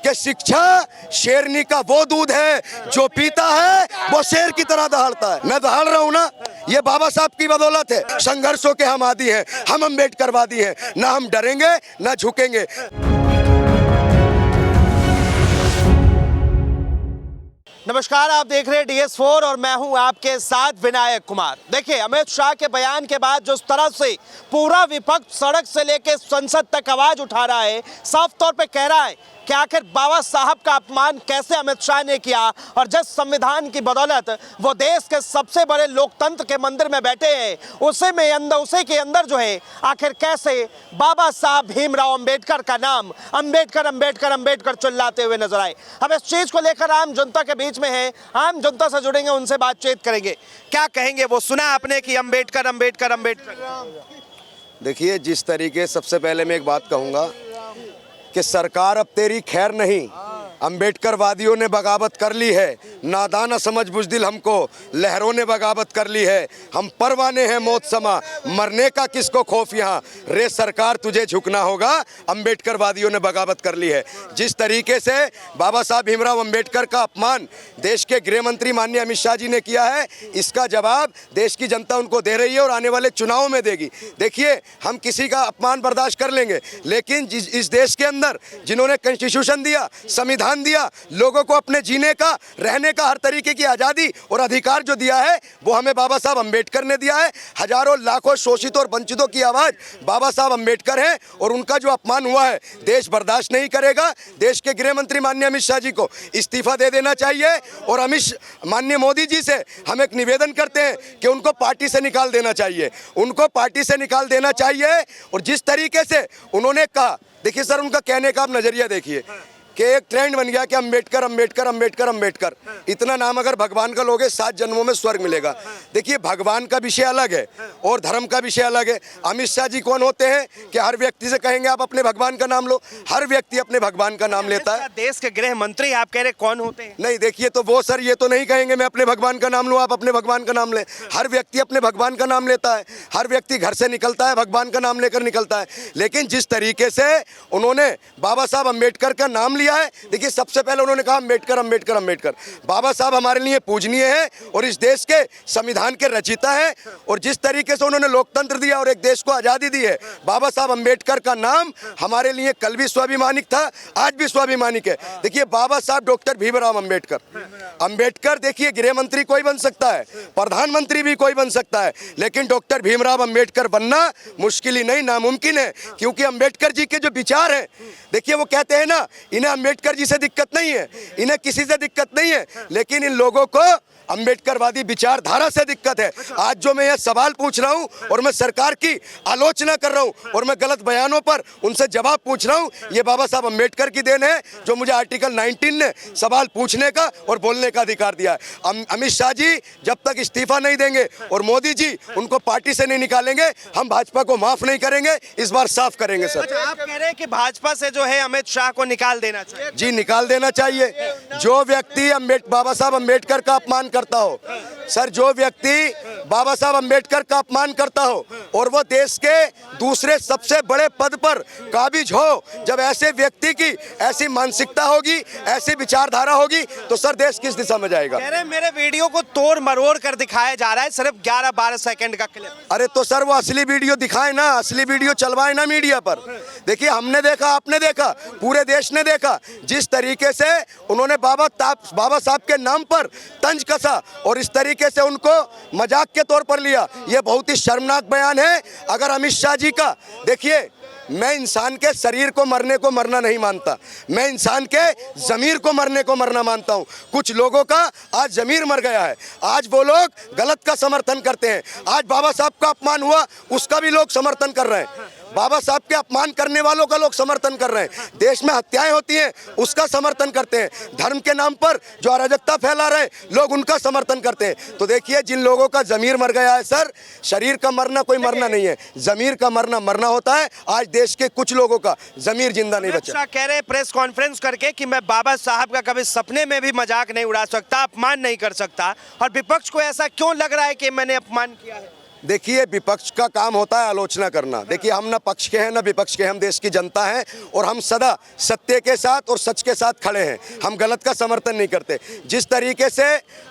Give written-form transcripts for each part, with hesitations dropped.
कि शिक्षा शेरनी का वो दूध है जो पीता है वो शेर की तरह दहाड़ता है। मैं दहाड़ रहा हूँ ना, ये बाबा साहब की बदौलत है। संघर्षों के हम आदी हैं, हम अम्बेडकरवादी हैं, ना हम डरेंगे ना झुकेंगे। नमस्कार, आप देख रहे हैं DS4 और मैं हूं आपके साथ विनायक कुमार। देखिए, अमित शाह के बयान के बाद जो तरह से पूरा विपक्ष सड़क से लेकर संसद तक आवाज उठा रहा है, साफ तौर पे कह रहा है कि आखिर बाबा साहब का अपमान कैसे अमित शाह ने किया और जिस संविधान की बदौलत वो देश के सबसे बड़े लोकतंत्र के मंदिर में बैठे हैं, उसी के अंदर जो है आखिर कैसे बाबा साहब भीमराव अंबेडकर का नाम अंबेडकर अंबेडकर अंबेडकर चिल्लाते हुए नजर आए। अब इस चीज को लेकर आम जनता के बीच में है, आम जनता से जुड़ेंगे, उनसे बातचीत करेंगे। क्या कहेंगे? वो सुना आपने कि अंबेडकर अंबेडकर अंबेडकर। देखिए, जिस तरीके, सबसे पहले मैं एक बात कहूँगा कि सरकार अब तेरी खैर नहीं, अंबेडकरवादियों ने बगावत कर ली है। नादान समझ बुज़दिल हमको लहरों ने बगावत कर ली है। हम परवाने हैं मौत समा, मरने का किसको खौफ यहाँ, रे सरकार तुझे झुकना होगा, अंबेडकरवादियों ने बगावत कर ली है। जिस तरीके से बाबा साहब भीमराव अंबेडकर का अपमान देश के गृह मंत्री माननीय अमित शाह जी ने किया है, इसका जवाब देश की जनता उनको दे रही है और आने वाले चुनावों में देगी। देखिए, हम किसी का अपमान बर्दाश्त कर लेंगे, लेकिन इस देश के अंदर जिन्होंने कॉन्स्टिट्यूशन दिया, संविधान दिया, लोगों को अपने जीने का, रहने का हर तरीके की आज़ादी और अधिकार जो दिया है वो हमें बाबा साहब अंबेडकर ने दिया है। हजारों लाखों शोषितों और वंचितों की आवाज़ बाबा साहब अंबेडकर हैं और उनका जो अपमान हुआ है देश बर्दाश्त नहीं करेगा। देश के गृह मंत्री माननीय अमित शाह जी को इस्तीफा दे देना चाहिए और माननीय मोदी जी से हम एक निवेदन करते हैं कि उनको पार्टी से निकाल देना चाहिए, उनको पार्टी से निकाल देना चाहिए। और जिस तरीके से उन्होंने कहा, देखिए सर, उनका कहने का आप नजरिया देखिए कि एक ट्रेंड बन गया कि अंबेडकर अंबेडकर अंबेडकर अंबेडकर, इतना नाम अगर भगवान का लोगे 7 जन्मों में स्वर्ग मिलेगा। देखिए, भगवान का विषय अलग है और धर्म का विषय अलग है। अमित शाह जी कौन होते हैं कि हर व्यक्ति से कहेंगे आप अपने भगवान का नाम लो? हर व्यक्ति अपने भगवान का नाम लेता है। देश के गृह मंत्री आप कह रहे कौन होते हैं? नहीं, देखिए, तो वो सर ये तो नहीं कहेंगे मैं अपने भगवान का नाम लूँ, आप अपने भगवान का नाम लें। हर व्यक्ति अपने भगवान का नाम लेता है, हर व्यक्ति घर से निकलता है भगवान का नाम लेकर निकलता है। लेकिन जिस तरीके से उन्होंने बाबा साहब अंबेडकर का नाम लिया है, देखिए, सबसे पहले उन्होंने कहा अंबेडकर अंबेडकर अंबेडकर। बाबा साहब हमारे लिए पूजनीय है और इस देश के संविधान के रचयिता है और जिस तरीके से उन्होंने लोकतंत्र दिया और एक देश को आज़ादी दी है, बाबा साहब अंबेडकर का नाम हमारे लिए कल भी स्वाभिमानिक था, आज भी स्वाभिमानिक है। देखिए, बाबा साहब डॉक्टर भीमराव अंबेडकर, देखिए, गृह मंत्री कोई बन सकता है, प्रधानमंत्री भी कोई बन सकता है, लेकिन डॉक्टर भीमराव अंबेडकर बनना मुश्किल ही नहीं, नामुमकिन है। क्योंकि अंबेडकर जी के जो विचार हैं, देखिए, वो कहते हैं ना, इन्हें अंबेडकर जी से दिक्कत नहीं है, इन्हें किसी से दिक्कत नहीं है, लेकिन इन लोगों को अंबेडकरवादी विचारधारा से दिक्कत है। आज जो मैं यह सवाल पूछ रहा हूं और मैं सरकार की आलोचना कर रहा हूं और मैं गलत बयानों पर उनसे जवाब पूछ रहा हूं, ये बाबा साहब अंबेडकर की देन है जो मुझे आर्टिकल 19 ने सवाल पूछने का और बोलने का अधिकार दिया है। अमित शाह जी जब तक इस्तीफा नहीं देंगे और मोदी जी उनको पार्टी से नहीं निकालेंगे, हम भाजपा को माफ नहीं करेंगे, इस बार साफ करेंगे सर। अच्छा, आप कह रहे हैं कि भाजपा से जो है अमित शाह को निकाल देना चाहिए? जी, निकाल देना चाहिए। जो व्यक्ति बाबा साहब अंबेडकर का अपमान करता हो, सर, जो व्यक्ति बाबा साहब अंबेडकर का अपमान करता हो और वो देश के दूसरे सबसे बड़े पद पर काबिज हो, जब ऐसे व्यक्ति की ऐसी मानसिकता होगी, ऐसी विचारधारा होगी, तो सर देश किस दिशा में जाएगा? कह रहे मेरे वीडियो को तोड़ मरोड़ कर दिखाया जा रहा है, सिर्फ 11-12 सेकंड का क्लिप। अरे तो सर वो असली वीडियो दिखाए ना, असली वीडियो चलवाए ना मीडिया पर। देखिए, हमने देखा, आपने देखा, पूरे देश ने देखा जिस तरीके से उन्होंने बाबा साहब के नाम पर तंज कसा और इस तरीके से उनको मजाक के तौर पर लिया। यह बहुत ही शर्मनाक बयान है। अगर अमित शाह जी का, देखिए, मैं इंसान के शरीर को मरना नहीं मानता, मैं इंसान के ज़मीर को मरना मानता हूँ। कुछ लोगों का आज ज़मीर मर गया है, आज वो लोग गलत का समर्थन करते हैं। आज बाबा साहब का अपमान हुआ, उसका भी लोग समर्थन कर रहे हैं। बाबा साहब के अपमान करने वालों का लोग समर्थन कर रहे हैं। देश में हत्याएं होती हैं, उसका समर्थन करते हैं। धर्म के नाम पर जो अराजकता फैला रहे लोग, उनका समर्थन करते हैं। तो देखिए, जिन लोगों का जमीर मर गया है सर, शरीर का मरना कोई मरना नहीं है, जमीर का मरना होता है। आज देश के कुछ लोगों का जमीर जिंदा नहीं बचा। कह रहे प्रेस कॉन्फ्रेंस करके कि मैं बाबा साहब का कभी सपने में भी मजाक नहीं उड़ा सकता, अपमान नहीं कर सकता, और विपक्ष को ऐसा क्यों लग रहा है कि मैंने अपमान किया है? देखिए, विपक्ष का काम होता है आलोचना करना। देखिए, हम ना पक्ष के हैं ना विपक्ष के, हम देश की जनता हैं और हम सदा सत्य के साथ और सच के साथ खड़े हैं। हम गलत का समर्थन नहीं करते। जिस तरीके से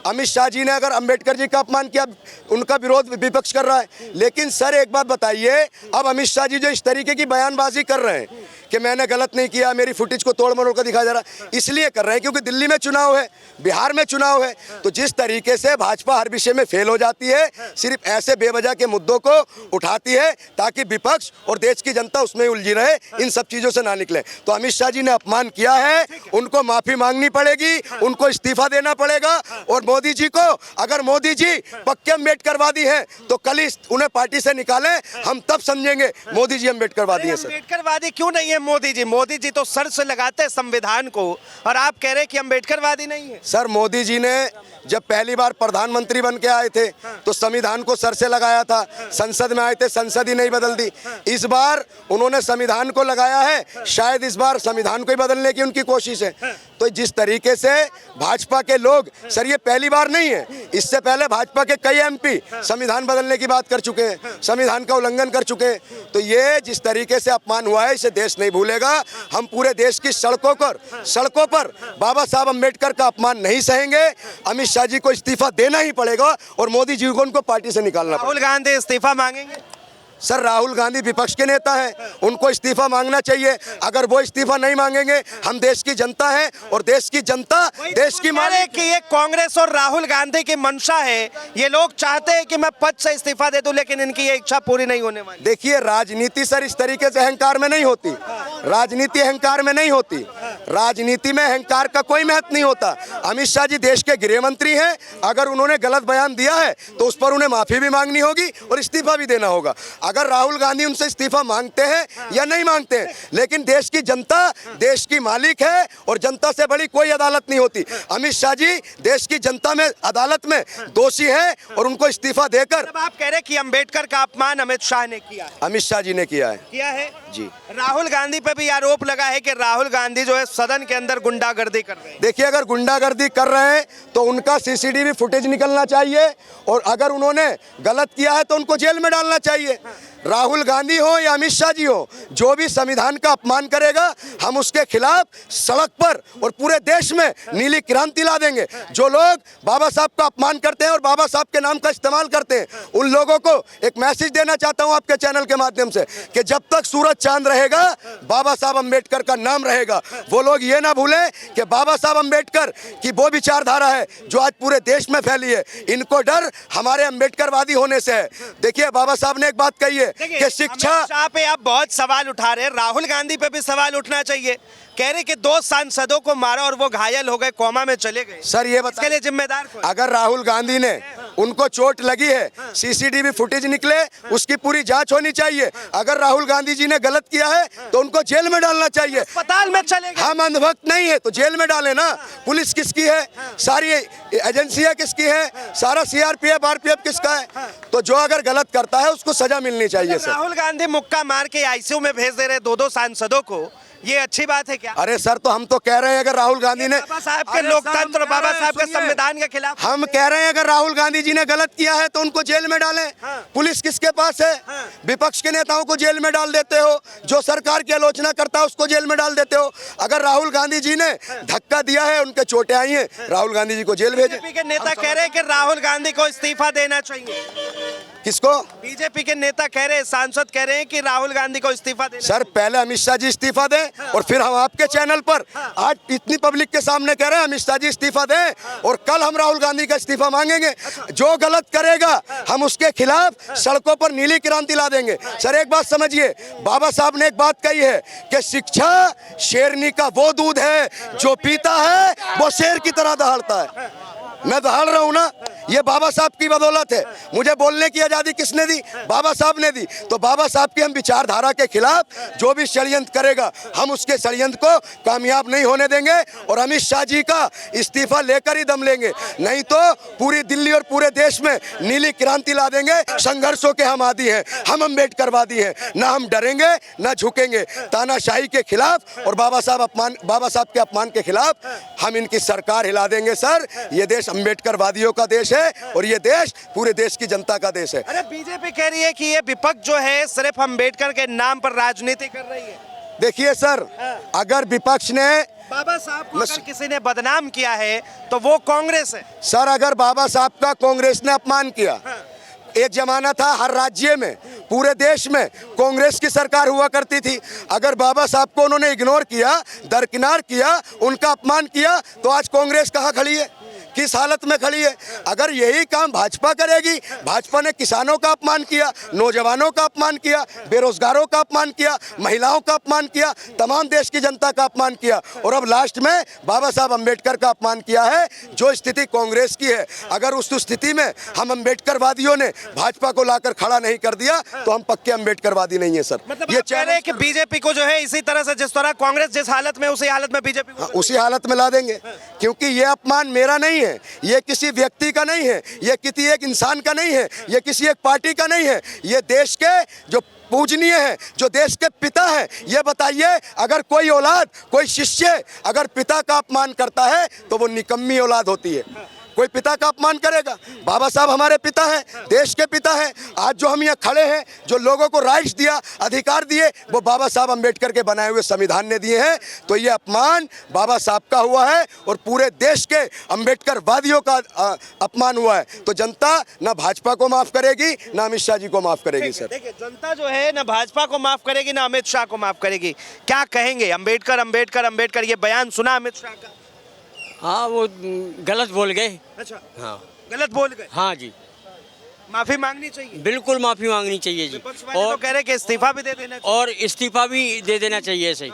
अमित शाह जी ने अगर अंबेडकर जी का अपमान किया, उनका विरोध विपक्ष कर रहा है। लेकिन सर एक बात बताइए, अब अमित शाह जी जो इस तरीके की बयानबाजी कर रहे हैं कि मैंने गलत नहीं किया, मेरी फुटेज को तोड़ मरोड़ कर दिखाया जा रहा है, इसलिए कर रहे हैं क्योंकि दिल्ली में चुनाव है, बिहार में चुनाव है। तो जिस तरीके से भाजपा हर विषय में फेल हो जाती है, सिर्फ ऐसे बेवजह के मुद्दों को उठाती है ताकि विपक्ष और देश की जनता उसमें उलझी रहे, इन सब चीजों से ना निकले। तो अमित शाह जी ने अपमान किया है, उनको माफी मांगनी पड़ेगी, उनको इस्तीफा देना पड़ेगा। और मोदी जी को, अगर मोदी जी पक्के अम्बेडकरवादी हैं तो कल ही उन्हें पार्टी से निकालें, हम तब समझेंगे मोदी जी अम्बेडकरवादी है। सर अम्बेडकरवादी क्यों नहीं है मोदी जी? मोदी जी तो सर से लगाते हैं संविधान को, और आप कह रहे हैं कि अम्बेडकरवादी नहीं है। सर मोदी जी ने जब पहली बार प्रधानमंत्री बन के आए थे तो संविधान को सर से लगाया था, संसद में आए थे, संसद ही नहीं बदल दी। इस बार उन्होंने संविधान को लगाया है, शायद इस बार संविधान को ही बदलने की उनकी कोशिश है। तो जिस तरीके से भाजपा के लोग, सर ये पहली बार नहीं है, इससे पहले भाजपा के कई एमपी संविधान बदलने की बात कर चुके हैं, संविधान का उल्लंघन कर चुके हैं। तो ये जिस तरीके से अपमान हुआ है, इसे देश नहीं भूलेगा। हम पूरे देश की सड़कों पर बाबा साहब अम्बेडकर का अपमान नहीं सहेंगे। अमित शाह जी को इस्तीफा देना ही पड़ेगा और मोदी जी को उनको पार्टी से निकालना पड़ेगा। राहुल गांधी इस्तीफा मांगेंगे? सर राहुल गांधी विपक्ष के नेता हैं, उनको इस्तीफा मांगना चाहिए। अगर वो इस्तीफा नहीं मांगेंगे, हम देश की जनता हैं और देश की जनता देश की मालिक कि ये कांग्रेस और राहुल गांधी की मंशा है, ये लोग चाहते हैं कि मैं पद से इस्तीफा दे दूं, लेकिन इनकी ये इच्छा पूरी नहीं होने वाली। देखिए, राजनीति सर इस तरीके से अहंकार में नहीं होती, राजनीति अहंकार में नहीं होती, राजनीति में अहंकार का कोई महत्व नहीं होता। अमित शाह जी देश के गृह मंत्री हैं, अगर उन्होंने गलत बयान दिया है तो उस पर उन्हें माफी भी मांगनी होगी और इस्तीफा भी देना होगा। अगर राहुल गांधी उनसे इस्तीफा मांगते हैं या नहीं मांगते हैं, लेकिन देश की जनता देश की मालिक है और जनता से बड़ी कोई अदालत नहीं होती। अमित शाह जी देश की जनता में, अदालत में दोषी है और उनको इस्तीफा देकर। आप कह रहे कि अंबेडकर का अपमान अमित शाह ने किया है? अमित शाह जी ने किया है जी। राहुल गांधी पे भी आरोप लगा है कि राहुल गांधी जो है सदन के अंदर गुंडागर्दी कर रहे हैं। देखिए, अगर गुंडागर्दी कर रहे हैं तो उनका सीसीटीवी फुटेज निकलना चाहिए, और अगर उन्होंने गलत किया है तो उनको जेल में डालना चाहिए। राहुल गांधी हो या अमित शाह जी हो, जो भी संविधान का अपमान करेगा, हम उसके खिलाफ सड़क पर और पूरे देश में नीली क्रांति ला देंगे। जो लोग बाबा साहब का अपमान करते हैं और बाबा साहब के नाम का इस्तेमाल करते हैं, उन लोगों को एक मैसेज देना चाहता हूं आपके चैनल के माध्यम से कि जब तक सूरज चांद रहेगा, बाबा साहब अम्बेडकर का नाम रहेगा। वो लोग ये ना भूलें कि बाबा साहब अम्बेडकर की वो विचारधारा है जो आज पूरे देश में फैली है। इनको डर हमारे अम्बेडकरवादी होने से है। देखिए, बाबा साहब ने एक बात कही है कि शिक्षा। अमित शाह पे आप बहुत सवाल उठा रहे हैं, राहुल गांधी पे भी सवाल उठना चाहिए। कह रहे कि 2 सांसदों को मारा और वो घायल हो गए, कोमा में चले गए। सर ये इसके लिए जिम्मेदार कौन? अगर राहुल गांधी ने, उनको चोट लगी है, सीसीटीवी फुटेज निकले, उसकी पूरी जांच होनी चाहिए। अगर राहुल गांधी जी ने गलत किया है तो उनको जेल में डालना चाहिए। अस्पताल में चले गए। हम अंधभक्त नहीं है तो जेल में डाले ना। पुलिस किसकी है? सारी एजेंसियां किसकी है? सारा सीआरपीएफ आरपीएफ किसका है? तो जो अगर गलत करता है उसको सजा मिलनी चाहिए। सर राहुल गांधी मुक्का मार के आईसीयू में भेज दे रहे 2-2 सांसदों को, ये अच्छी बात है क्या? अरे सर, तो हम तो कह रहे हैं अगर राहुल गांधी ने, बाबा साहब के लोकतंत्र, बाबा साहब के संविधान के खिलाफ, हम कह रहे हैं अगर राहुल गांधी जी ने गलत किया है तो उनको जेल में डालें। पुलिस किसके पास है? विपक्ष के नेताओं को जेल में डाल देते हो, जो सरकार की आलोचना करता है उसको जेल में डाल देते हो। अगर राहुल गांधी जी ने धक्का दिया है, उनके चोटें आई हैं, राहुल गांधी जी को जेल भेजे। बीजेपी के नेता कह रहे हैं कि राहुल गांधी को इस्तीफा देना चाहिए। किसको? बीजेपी के नेता कह रहे हैं, सांसद कह रहे हैं कि राहुल गांधी को इस्तीफा देना। सर पहले अमित शाह जी इस्तीफा दें और फिर हम आपके चैनल पर आज इतनी पब्लिक के सामने कह रहे हैं अमित शाह जी इस्तीफा दें और कल हम राहुल गांधी का इस्तीफा मांगेंगे। जो गलत करेगा हम उसके खिलाफ सड़कों पर नीली क्रांति ला देंगे। सर एक बात समझिए, बाबा साहब ने एक बात कही है कि शिक्षा शेरनी का वो दूध है जो पीता है वो शेर की तरह दहाड़ता है। मैं दहाड़ रहा हूं ना, ये बाबा साहब की बदौलत है। मुझे बोलने की आजादी किसने दी? बाबा साहब ने दी। तो बाबा साहब की हम विचारधारा के खिलाफ जो भी षड्यंत्र करेगा हम उसके षड्यंत्र को कामयाब नहीं होने देंगे और अमित शाह जी का इस्तीफा लेकर ही दम लेंगे, नहीं तो पूरी दिल्ली और पूरे देश में नीली क्रांति ला देंगे। संघर्षों के हम आदी हैं, हम अम्बेडकरवादी हैं, ना हम डरेंगे ना झुकेंगे। तानाशाही के खिलाफ और बाबा साहब के अपमान के खिलाफ हम इनकी सरकार हिला देंगे। सर ये देश अम्बेडकरवादियों का देश है। है और ये देश पूरे देश की जनता का देश है। अरे बीजेपी कह रही है कि ये विपक्ष जो है सिर्फ अम्बेडकर के नाम पर राजनीति कर रही है। देखिए सर, अगर विपक्ष ने बाबा साहब को अगर किसी ने बदनाम किया है तो वो कांग्रेस है। सर, अगर बाबा साहब का कांग्रेस ने अपमान किया, एक जमाना था हर राज्य में पूरे देश में कांग्रेस की सरकार हुआ करती थी, अगर बाबा साहब को उन्होंने इग्नोर किया, दरकिनार किया, उनका अपमान किया, तो आज कांग्रेस कहाँ खड़ी है, किस हालत में खड़ी है? अगर यही काम भाजपा करेगी, भाजपा ने किसानों का अपमान किया, नौजवानों का अपमान किया, बेरोजगारों का अपमान किया, महिलाओं का अपमान किया, तमाम देश की जनता का अपमान किया और अब लास्ट में बाबा साहब अम्बेडकर का अपमान किया है, जो स्थिति कांग्रेस की है। अगर उस स्थिति में हम अम्बेडकरवादियों ने भाजपा को लाकर खड़ा नहीं कर दिया तो हम पक्के अम्बेडकरवादी नहीं है सर। मतलब ये कह रहे हैं कि बीजेपी को जो है इसी तरह से जिस तरह कांग्रेस जिस हालत में उसी हालत में बीजेपी को उसी हालत में ला देंगे, क्योंकि ये अपमान मेरा नहीं है, ये किसी व्यक्ति का नहीं है, ये किसी एक इंसान का नहीं है, ये किसी एक पार्टी का नहीं है, ये देश के जो पूजनीय है, जो देश के पिता है। ये बताइए, अगर कोई औलाद, कोई शिष्य अगर पिता का अपमान करता है तो वो निकम्मी औलाद होती है। कोई पिता का अपमान करेगा? बाबा साहब हमारे पिता हैं, देश के पिता हैं। आज जो हम यहाँ खड़े हैं, जो लोगों को राइट्स दिया, अधिकार दिए, वो बाबा साहब अम्बेडकर के बनाए हुए संविधान ने दिए हैं। तो ये अपमान बाबा साहब का हुआ है और पूरे देश के अम्बेडकरवादियों का अपमान हुआ है। तो जनता ना भाजपा को माफ करेगी, ना अमित शाह जी को माफ करेगी सर। देखिए, जनता जो है ना भाजपा को माफ करेगी ना अमित शाह को माफ करेगी। क्या कहेंगे? अम्बेडकर अम्बेडकर अम्बेडकर, ये बयान सुना अमित शाह का? हाँ, वो गलत बोल गए। अच्छा, हाँ, गलत बोल गए। हाँ जी, माफी मांगनी चाहिए। बिल्कुल माफी मांगनी चाहिए जी। विपक्ष वाले तो कह रहे कि इस्तीफा भी दे देना चाहिए। और इस्तीफा भी दे देना चाहिए ऐसे।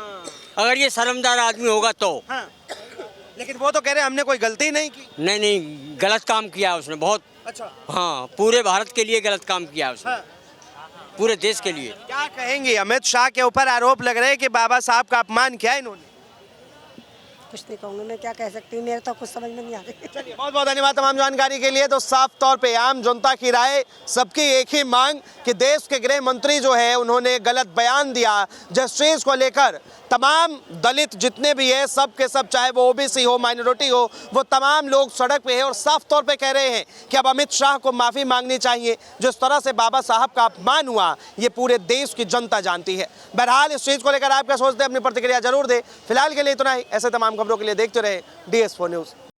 अगर ये शर्मदार आदमी होगा तो। हाँ। लेकिन वो तो कह रहे हमने कोई गलती नहीं की। नहीं नहीं, गलत काम किया उसने बहुत। अच्छा। हाँ, पूरे भारत के लिए गलत काम किया उसने। हाँ। पूरे देश के लिए। क्या कहेंगे? अमित शाह के ऊपर आरोप लग रहे हैं कि बाबा साहब का अपमान किया इन्होंने। कुछ नहीं कहूँगा, मैं क्या कह सकती हूँ, मेरे तो कुछ समझ में नहीं आ रही। चलिए, बहुत बहुत धन्यवाद तमाम जानकारी के लिए। तो साफ तौर पे आम जनता की राय, सबकी एक ही मांग कि देश के गृह मंत्री जो है उन्होंने गलत बयान दिया जस्टिस को लेकर। तमाम दलित जितने भी है सब के सब, चाहे वो ओबीसी हो, माइनॉरिटी हो, वो तमाम लोग सड़क पे है और साफ तौर पे कह रहे हैं कि अब अमित शाह को माफ़ी मांगनी चाहिए। जिस तरह से बाबा साहब का अपमान हुआ ये पूरे देश की जनता जानती है। बहरहाल इस चीज़ को लेकर आप क्या सोचते हैं, अपनी प्रतिक्रिया जरूर दें। फिलहाल के लिए इतना ही। ऐसे तमाम खबरों के लिए देखते रहे DS4 न्यूज़।